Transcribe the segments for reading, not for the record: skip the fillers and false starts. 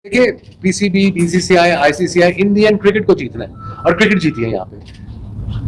देखिए PCB, BCCI, ICCI Indian cricket को जीतना है और क्रिकेट जीती है। यहाँ पे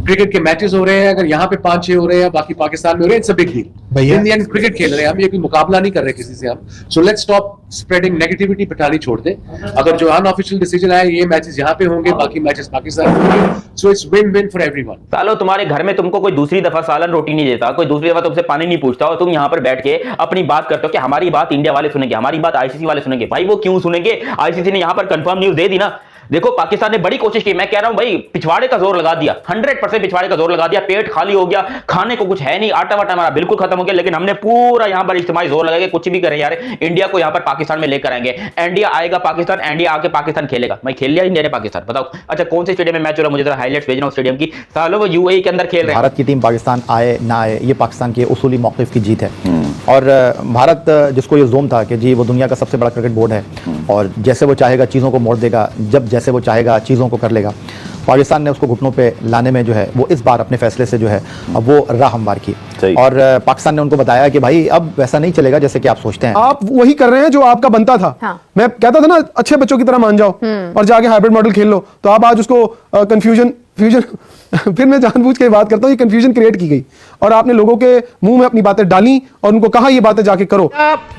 क्रिकेट के मैचेस हो रहे हैं, अगर यहाँ पे 5-6 हो रहे हैं, बाकी पाकिस्तान में हो रहे हैं, it's a big deal. Indian cricket खेल रहे हैं हम, ये कोई मुकाबला नहीं कर रहे किसी से हम। So let's stop spreading negativity, पटाली छोड़ दे। अगर जो अनऑफिशियल डिसीजन आए, ये मैचेस यहाँ पे होंगे, बाकी मैचेस पाकिस्तान में होंगे। So it's win win for everyone. सालो तुम्हारे घर में तुमको कोई दूसरी दफा सालन रोटी नहीं देता, कोई दूसरी दफा तुमसे पानी नहीं पूछता, और तुम यहाँ पर बैठ के अपनी बात करते हो कि हमारी बात इंडिया वाले सुनेंगे, हमारी बात आईसीसी वाले सुनेंगे। भाई वो क्यों सुनेंगे? आईसीसी ने यहाँ पर कंफर्म न्यूज दे दी ना। देखो पाकिस्तान ने बड़ी कोशिश की, मैं कह रहा हूं भाई, पिछवाड़े का जोर लगा दिया, 100% पिछवाड़े का जोर लगा दिया। पेट खाली हो गया, खाने को कुछ है नहीं, आटा वाटा हमारा बिल्कुल खत्म हो गया, लेकिन हमने पूरा यहां पर इज्तिमाई जोर लगा के कुछ भी करें यार, इंडिया को यहां पर पाकिस्तान में लेकर आएंगे। इंडिया आएगा पाकिस्तान, इंडिया आके पाकिस्तान खेलेगा। मैं खेल लिया इंडिया ने पाकिस्तान, बताओ अच्छा कौन से स्टेडियम में मैच हो रहा है? मुझे जरा हाईलाइट्स भेजना स्टेडियम की। सालों वो यूएई के अंदर खेल रहे हैं। भारत की टीम पाकिस्तान आए ना आए, ये पाकिस्तान के उसूली मौक़िफ़ की जीत है। और भारत जिसको ये जोम था कि जी वो दुनिया का सबसे बड़ा क्रिकेट बोर्ड है और जैसे वो चाहेगा चीज़ों को मोड़ देगा, जब जैसे वो चाहेगा चीज़ों को कर लेगा। पाकिस्तान ने उसको घुटनों पे लाने में जो है वो इस बार अपने फैसले से जो है अब वो राह हमवार की। और पाकिस्तान ने उनको बताया कि भाई अब वैसा नहीं चलेगा जैसे कि आप सोचते हैं। आप वही कर रहे हैं जो आपका बनता था। हाँ। मैं कहता था ना अच्छे बच्चों की तरह मान जाओ और जाके हाइब्रिड मॉडल खेल लो, तो आप आज उसको कंफ्यूजन फिर मैं जानबूझ के बात करता हूँ, ये कंफ्यूजन क्रिएट की गई और आपने लोगों के मुंह में अपनी बातें डाली और उनको कहा ये बातें जाके करो।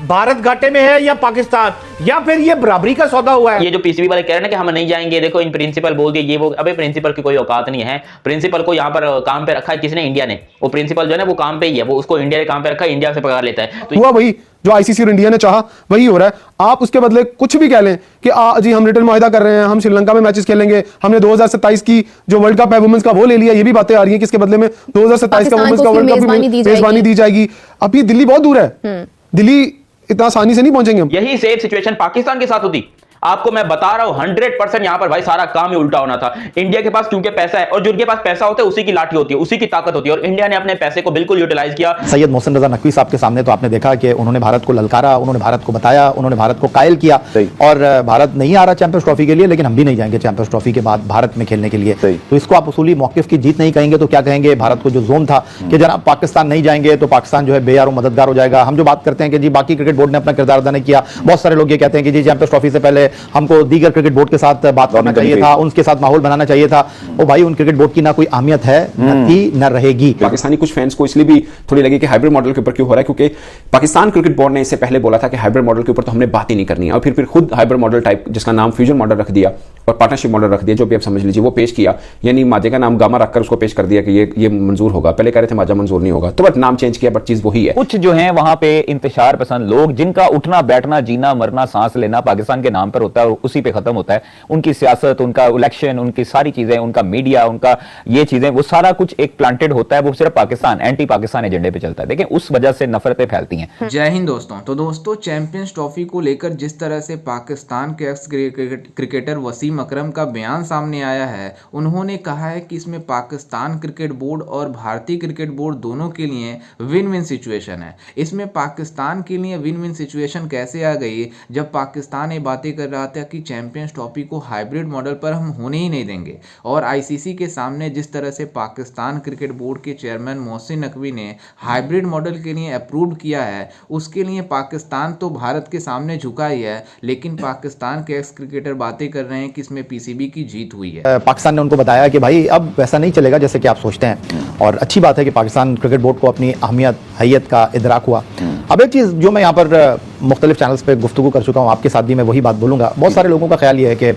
भारत घाटे में है या पाकिस्तान, या फिर ये बराबरी का सौदा हुआ है? ये जो पीसीबी वाले कह रहे हैं कि हम नहीं जाएंगे, देखो इन प्रिंसिपल बोल दिए ये वो। अबे प्रिंसिपल की कोई औकात नहीं है। प्रिंसिपल को यहाँ पर काम पे रखा है किसने? इंडिया ने। वो प्रिंसिपल जो है ना वो काम पे ही है, वो उसको इंडिया ने काम पे रखा है, इंडिया से पगार लेता है। तो हुआ वही जो आईसीसी और इंडिया ने चाहा वही हो रहा है। आप उसके बदले कुछ भी कह लें कि जी हम रिटर्न मुआहिदा कर रहे हैं, हम श्रीलंका में मैचेस खेलेंगे, हमने 2027 की जो वर्ल्ड कप है वुमेन्स का वो ले लिया, ये भी बातें आ रही है कि इसके बदले में 2027 का वुमेन्स का वर्ल्ड कप मेजबानी दी जाएगी। अब ये दिल्ली बहुत दूर है, दिल्ली इतना आसानी से नहीं पहुंचेंगे हम। यही सेम सिचुएशन पाकिस्तान के साथ होती। आपको मैं बता रहा हूं 100% यहां पर भाई सारा काम ही उल्टा होना था। इंडिया के पास क्योंकि पैसा है, और जिनके पास पैसा होता है उसी की लाठी होती है, उसी की ताकत होती है, और इंडिया ने अपने पैसे को बिल्कुल यूटिलाइज किया। सैयद मोहसिन रजा नकवी साहब के सामने तो आपने देखा कि उन्होंने भारत को ललकारा, उन्होंने भारत को बताया, उन्होंने भारत को कायल किया। और भारत नहीं आ रहा चैंपियंस ट्रॉफी के लिए, लेकिन हम भी नहीं जाएंगे चैंपियंस ट्रॉफी के बाद भारत में खेलने के लिए। तो इसको आप उसूली मौक़िफ़ की जीत नहीं कहेंगे तो क्या कहेंगे? भारत को जो जोम था कि जनाब पाकिस्तान नहीं जाएंगे तो पाकिस्तान जो है बेयार मददगार हो जाएगा। हम जो बात करते हैं कि जी बाकी क्रिकेट बोर्ड ने अपना किरदार अदा नहीं किया, बहुत सारे लोग ये कहते हैं कि जी चैंपियंस ट्रॉफी से पहले हमको दीगर क्रिकेट बोर्ड के साथ बात करना चाहिए था, उनके साथ माहौल बनाना चाहिए था। ओ भाई, उन क्रिकेट बोर्ड की ना कोई अहमियत है, न थी न रहेगी। पाकिस्तानी कुछ फैंस को इसलिए भी थोड़ी लगी कि हाइब्रिड मॉडल के ऊपर क्यों हो रहा है, क्योंकि पाकिस्तान क्रिकेट बोर्ड ने इससे पहले बोला था कि हाइब्रिड मॉडल के ऊपर तो हमने बात ही नहीं करनी है, और फिर खुद हाइब्रिड मॉडल टाइप जिसका नाम फ्यूजन मॉडल रख दिया और पार्टनरशिप मॉडल रख दिया, जो भी आप समझ लीजिए वो पेश किया। यानी माजे का नाम गामा रखकर उसको पेश कर दिया कि ये मंजूर होगा। पहले कह रहे थे माजा मंजूर नहीं होगा, तो बट नाम चेंज किया, बट चीज वही है। कुछ जो है वहां पे इंतशार पसंद लोग, जिनका उठना बैठना जीना मरना सांस लेना पाकिस्तान के नाम पर होता है और उसी पे खत्म होता है। उनकी सियासत, उनका इलेक्शन, उनकी सारी चीजें, उनका मीडिया, उनका ये चीजें, वो सारा कुछ एक प्लांटेड होता है, वो सिर्फ पाकिस्तान एंटी पाकिस्तान एजेंडे पे चलता है। देखिए उस वजह से नफरतें फैलती हैं। जय हिंद दोस्तों। तो दोस्तों चैंपियंस ट्रॉफी को लेकर जिस तरह से पाकिस्तान के एक्स क्रिकेटर वसीम अकरम का बयान सामने आया है, उन्होंने कहा है कि इसमें पाकिस्तान क्रिकेट बोर्ड और भारतीय क्रिकेट बोर्ड दोनों के लिए विन विन सिचुएशन है। इसमें पाकिस्तान के लिए विन विन सिचुएशन कैसे आ गई, जब पाकिस्तान ये बातें कर रहा था कि चैंपियंस ट्रॉफी को हाइब्रिड मॉडल पर हम होने ही नहीं देंगे, और आईसीसी के सामने जिस तरह से पाकिस्तान क्रिकेट बोर्ड के चेयरमैन मोहसिन नकवी ने हाइब्रिड मॉडल के लिए अप्रूव किया है, उसके लिए पाकिस्तान तो भारत के सामने झुका ही है, लेकिन पाकिस्तान के एक्स क्रिकेटर बातें कर रहे हैं कि इसमें पीसीबी की जीत हुई है। पाकिस्तान ने उनको बताया कि भाई अब वैसा नहीं चलेगा जैसे कि आप सोचते हैं, और अच्छी बात है कि पाकिस्तान क्रिकेट बोर्ड को अपनी अहमियत हैयत का इदराक हुआ। अब एक चीज़ जो मैं यहाँ पर मुख्तलिफ चैनल्स पे गुफ्तगू कर चुका हूँ, आपके साथ भी मैं वही बात बोलूँगा। बहुत सारे लोगों का ख्याल ये है कि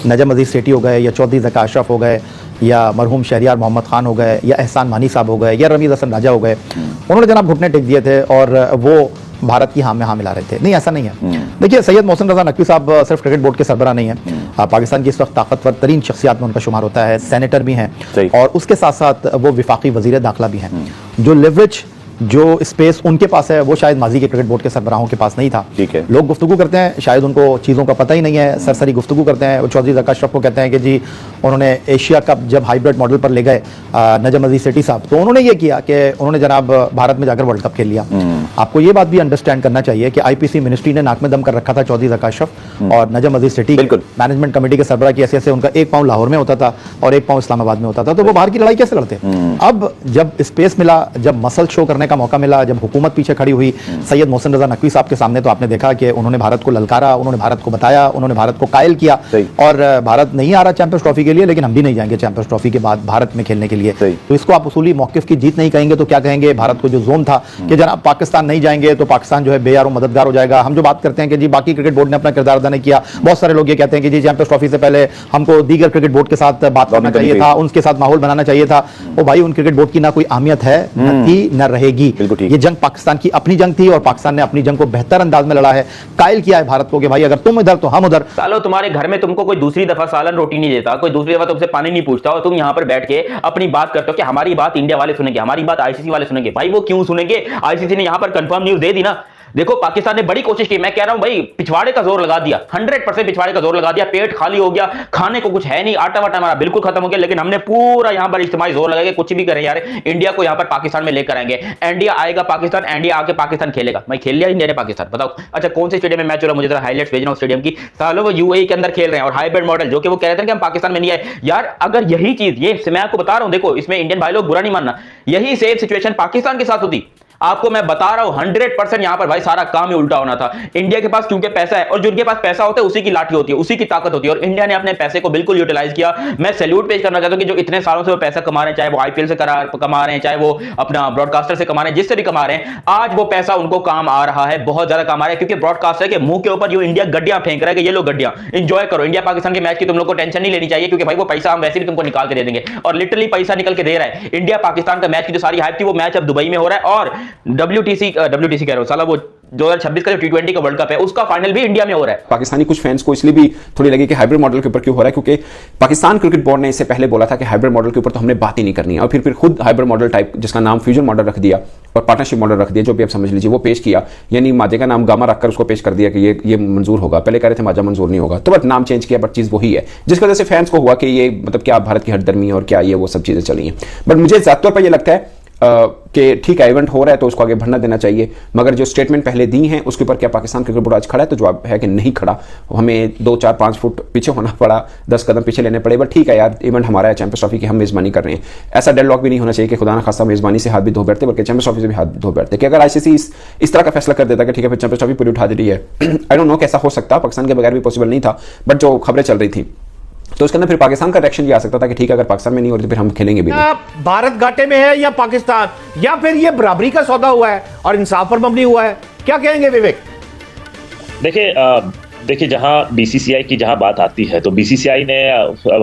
नजम अजीज सेठी हो गए, या चौधरी ज़का अशरफ हो गए, या मरहूम शहरियार मोहम्मद खान हो गए, या एहसान मानी साहब हो गए, या रमीज़ हसन राजा हो गए, उन्होंने जनाब घुटने टेक दिए थे और वो भारत की हाँ में हाँ मिला रहे थे। नहीं, ऐसा नहीं है। देखिए सैयद मोहसिन रजा नकवी साहब सिर्फ क्रिकेट बोर्ड के सरबराह नहीं है, पाकिस्तान की इस वक्त ताकतवर तरीन शख्सियात में उनका शुमार होता है, सेनेटर भी हैं, और उसके साथ साथ वो विफाकी वजीर दाखिला भी हैं। जो लेवरेज, जो स्पेस उनके पास है, वो शायद माजी के क्रिकेट बोर्ड के सरबराहों के पास नहीं था। ठीक है, लोग गुफ्तगू करते हैं, शायद उनको चीज़ों का पता ही नहीं है, सरसरी गुफ्तगू करते हैं। चौधरी ज़का अशरफ को कहते हैं कि जी उन्होंने एशिया कप जब हाइब्रिड मॉडल पर ले गए नजम अजीज सेठी साहब, तो उन्होंने ये किया कि उन्होंने जनाब भारत में जाकर वर्ल्ड कप खेल लिया। आपको ये बात भी अंडरस्टैंड करना चाहिए कि आईपीसी मिनिस्ट्री ने नाक में दम कर रखा था चौधरी ज़का अशरफ और नजम अजीज सेठी। बिल्कुल, मैनेजमेंट कमेटी के सरबराह की हैसियत से उनका एक पाँव लाहौर में होता था और एक पाँव इस्लामाबाद में होता था, तो वो बाहर की लड़ाई कैसे लड़ते? अब जब स्पेस मिला, जब मसल शो करने का का मौका मिला, जब हुकूमत पीछे खड़ी हुई सैयद मोहसिन रजा नकवी साहब के सामने, तो आपने देखा कि उन्होंने भारत को ललकारा, उन्होंने भारत को बताया, उन्होंने भारत को कायल किया। और भारत नहीं आ रहा चैंपियंस ट्रॉफी के लिए, लेकिन हम भी नहीं जाएंगे चैंपियंस ट्रॉफी के बाद भारत में खेलने के लिए। तो इसको आप उसूली मौकिफ की जीत नहीं कहेंगे तो क्या कहेंगे? भारत को जो जोन था कि जनाब पाकिस्तान नहीं जाएंगे तो पाकिस्तान जो है बेयार और मददगार हो जाएगा। हम जो बात करते हैं कि जी बाकी क्रिकेट बोर्ड ने अपना किरदार अदा नहीं किया, बहुत सारे लोग ये कहते हैं कि जी चैंपियंस ट्रॉफी से पहले हमको दीगर क्रिकेट बोर्ड के साथ बात करना चाहिए था, उनके साथ माहौल बनाना चाहिए था। ओ भाई, उन क्रिकेट बोर्ड की ना कोई अहमियत है, न थी न रहेगी। ये जंग पाकिस्तान की अपनी जंग थी और पाकिस्तान ने अपनी जंग को बेहतर अंदाज में लड़ा है। कायल किया है भारत को कि भाई अगर तुम इधर तो हम उधर। सालो तुम्हारे घर में तुमको कोई दूसरी दफा सालन रोटी नहीं देता, कोई दूसरी दफा तुमसे पानी नहीं पूछता और तुम यहां पर बैठ के अपनी बात करते हो कि हमारी बात इंडिया वाले सुनेंगे, हमारी बात आईसीसी वाले सुनेंगे। भाई वो क्यों सुनेंगे? आईसीसी ने यहां पर कंफर्म न्यूज दे दी ना। देखो पाकिस्तान ने बड़ी कोशिश की, मैं कह रहा हूं भाई पिछवाड़े का जोर लगा दिया, 100% पिछवाड़े का जोर लगा दिया। पेट खाली हो गया, खाने को कुछ है नहीं, आटा वाटा हमारा बिल्कुल खत्म हो गया, लेकिन हमने पूरा यहां पर इज्तिमाई जोर लगा के कुछ भी करें यार, इंडिया को यहां पर पाकिस्तान में लेकर आएंगे। इंडिया आएगा पाकिस्तान, इंडिया आके पाकिस्तान खेलेगा। मैं खेल लिया इंडिया ने पाकिस्तान, बताओ अच्छा कौन से स्टेडियम में मैच हो रहा है? मुझे जरा हाईलाइट्स भेजना स्टेडियम की। सालों वो यूएई के अंदर खेल रहे हैं और हाइब्रिड मॉडल, जो कि वो कह रहे थे कि हम पाकिस्तान में नहीं आए। यार अगर यही चीज, ये मैं आपको बता रहा हूं, देखो इसमें इंडियन भाई लोग बुरा नहीं मानना, यही सेम सिचुएशन पाकिस्तान के साथ होती, आपको मैं बता रहा हूं 100% यहां पर भाई सारा काम ही उल्टा होना था। इंडिया के पास क्योंकि पैसा है, और जिनके पास पैसा होता है उसी की लाठी होती है, उसी की ताकत होती है, और इंडिया ने अपने पैसे को बिल्कुल यूटिलाइज किया। मैं सैल्यूट पेश करना चाहता हूं कि जो इतने सालों से वो पैसा कमा रहे हैं, चाहे वो आईपीएल से कमा रहे हैं, चाहे वो अपना ब्रॉडकास्टर से कमा रहे हैं, जिससे भी कमा रहे हैं, आज वो पैसा उनको काम आ रहा है, बहुत ज्यादा काम आ रहा है, क्योंकि ब्रॉडकास्टर के मुंह के ऊपर जो इंडिया गड्डियां फेंक रहा है कि ये लो गड्डियां एंजॉय करो, इंडिया पाकिस्तान के मैच की तुम लोग को टेंशन नहीं लेनी चाहिए, क्योंकि भाई वो पैसा हम वैसे भी तुमको निकाल के दे देंगे, और लिटरली पैसा निकल के दे रहा है। इंडिया पाकिस्तान का मैच की जो सारी हाइप थी, वो मैच अब दुबई में हो रहा है, और WTC कह रहा हूं साला, वो 2026 का जो T20 का वर्ल्ड कप है उसका फाइनल भी इंडिया में हो रहा है। पाकिस्तानी कुछ फैंस को इसलिए भी थोड़ी लगी कि हाइब्रिड मॉडल के ऊपर क्यों हो रहा है, क्योंकि पाकिस्तान क्रिकेट बोर्ड ने इससे पहले बोला था कि हाइब्रिड मॉडल के ऊपर तो हमने बात ही नहीं करनी है, और फिर खुद हाइब्रिड मॉडल टाइप, जिसका नाम फ्यूजन मॉडल रख दिया और पार्टनरशिप मॉडल रख दिया, जो भी आप समझ लीजिए, वो पेश किया, यानी माजे का नाम गामा रखकर उसको पेश कर दिया कि ये मंजूर होगा। पहले कह रहे थे माजा मंजूर नहीं होगा, तो बट नाम चेंज किया, बट चीज़ वही है, जिसकी वजह से फैंस को हुआ कि ये मतलब क्या भारत की हटदर्मी है और क्या ये वो सब चीज़ें चली हैं। बट मुझे ज़्यादा तौर पर यह लगता है कि ठीक है इवेंट हो रहा है तो उसको आगे बढ़ना देना चाहिए, मगर जो स्टेटमेंट पहले दी हैं उसके ऊपर क्या पाकिस्तान क्रिकेट बोर्ड आज खड़ा है? तो जवाब है कि नहीं खड़ा। हमें 2, 4, 5 फुट पीछे होना पड़ा, 10 कदम पीछे लेने पड़े, बट ठीक है यार, इवेंट हमारा है, चैंपियंस ट्रॉफी की हम मेजबानी कर रहे हैं। ऐसा डेडलॉक भी नहीं होना चाहिए कि खुदा न खासा मेजबानी से हाथ भी धो बैठते, बल्कि चैंपियंस ट्रॉफी से भी हाथ धो बैठते। कि अगर आईसीसी इस तरह का फैसला कर देता कि ठीक है फिर चैंपियंस ट्रॉफी पूरी उठा दे रही है, आई डोंट नो कैसा हो सकता, पाकिस्तान के बगैर भी पॉसिबल नहीं था, बट जो खबरें चल रही थी तो उसके अंदर फिर पाकिस्तान का रिएक्शन ये आ सकता था कि ठीक है अगर पाकिस्तान में नहीं हो रही तो फिर हम खेलेंगे भी नहीं। भारत घाटे में है या पाकिस्तान, या फिर ये बराबरी का सौदा हुआ है और इंसाफ पर मबनी हुआ है? क्या कहेंगे विवेक? देखिए जहां बीसीसीआई की जहां बात आती है तो बीसीसीआई ने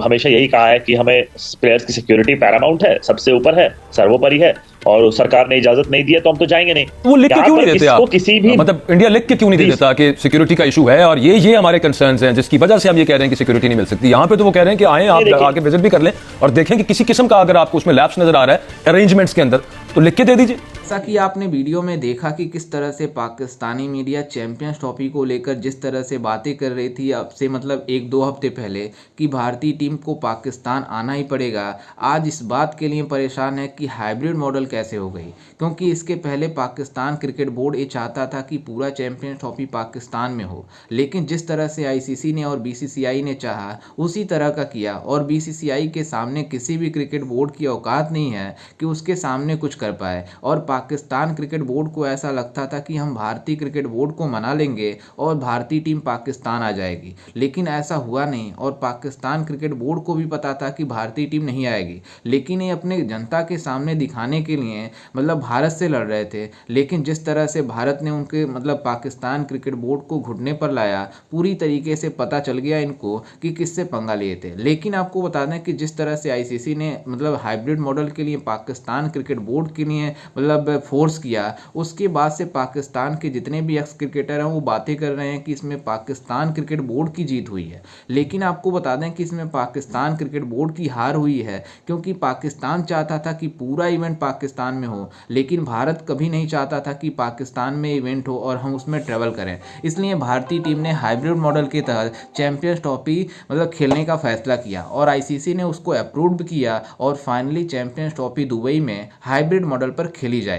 हमेशा यही कहा है कि हमें प्लेयर्स की सिक्योरिटी पैरामाउंट है, सबसे ऊपर है, सर्वोपरि है, और सरकार ने इजाजत नहीं दी है तो हम तो जाएंगे नहीं। वो लिख के क्यों नहीं देते आप? किसी भी मतलब इंडिया लिख के क्यों नहीं दे देता कि सिक्योरिटी का इशू है और ये हमारे कंसर्न्स हैं, जिसकी वजह से हम ये कह रहे हैं कि सिक्योरिटी नहीं मिल सकती। यहाँ पे तो वो कह रहे हैं कि आए आप आके विजिट भी कर लें और देखें कि किसी किस्म का अगर आपको उसमें लैप्स नजर आ रहा है अरेंजमेंट्स के अंदर तो लिख के दे दीजिए। जैसा कि आपने वीडियो में देखा कि किस तरह से पाकिस्तानी मीडिया चैंपियंस ट्रॉफी को लेकर जिस तरह से बातें कर रही थी अब से मतलब 1-2 हफ्ते पहले कि भारतीय टीम को पाकिस्तान आना ही पड़ेगा, आज इस बात के लिए परेशान है कि हाइब्रिड मॉडल कैसे हो गई। क्योंकि इसके पहले पाकिस्तान क्रिकेट बोर्ड ये चाहता था कि पूरा चैंपियंस ट्रॉफी पाकिस्तान में हो, लेकिन जिस तरह से आईसीसी ने और बीसीसीआई ने चाहा उसी तरह का किया, और बीसीसीआई के सामने किसी भी क्रिकेट बोर्ड की औकात नहीं है कि उसके सामने कुछ कर पाए। और पाकिस्तान क्रिकेट बोर्ड को ऐसा लगता था कि हम भारतीय क्रिकेट बोर्ड को मना लेंगे और भारतीय टीम पाकिस्तान आ जाएगी, लेकिन ऐसा हुआ नहीं। और पाकिस्तान क्रिकेट बोर्ड को भी पता था कि भारतीय टीम नहीं आएगी, लेकिन ये अपने जनता के सामने दिखाने के लिए मतलब भारत से लड़ रहे थे। लेकिन जिस तरह से भारत ने उनके मतलब पाकिस्तान क्रिकेट बोर्ड को घुटने पर लाया, पूरी तरीके से पता चल गया इनको कि किससे पंगा लिए थे। लेकिन आपको बता दें कि जिस तरह से आईसीसी ने मतलब हाइब्रिड मॉडल के लिए पाकिस्तान क्रिकेट बोर्ड के लिए मतलब फोर्स किया, उसके बाद से पाकिस्तान के जितने भी एक्स क्रिकेटर हैं वो बातें कर रहे हैं कि इसमें पाकिस्तान क्रिकेट बोर्ड की जीत हुई है। लेकिन आपको बता दें कि इसमें पाकिस्तान क्रिकेट बोर्ड की हार हुई है, क्योंकि पाकिस्तान चाहता था कि पूरा इवेंट पाकिस्तान में हो, लेकिन भारत कभी नहीं चाहता था कि पाकिस्तान में इवेंट हो और हम उसमें ट्रेवल करें। इसलिए भारतीय टीम ने हाइब्रिड मॉडल के तहत चैंपियंस ट्रॉफी मतलब खेलने का फैसला किया और आईसीसी ने उसको अप्रूव भी किया, और फाइनली चैंपियंस ट्रॉफी दुबई में हाइब्रिड मॉडल पर खेली जाएगी।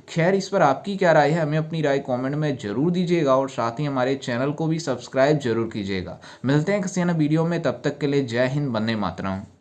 खैर, इस पर आपकी क्या राय है, हमें अपनी राय कमेंट में जरूर दीजिएगा, और साथ ही हमारे चैनल को भी सब्सक्राइब जरूर कीजिएगा। मिलते हैं किसी अन्य वीडियो में, तब तक के लिए जय हिंद, वंदे मातरम।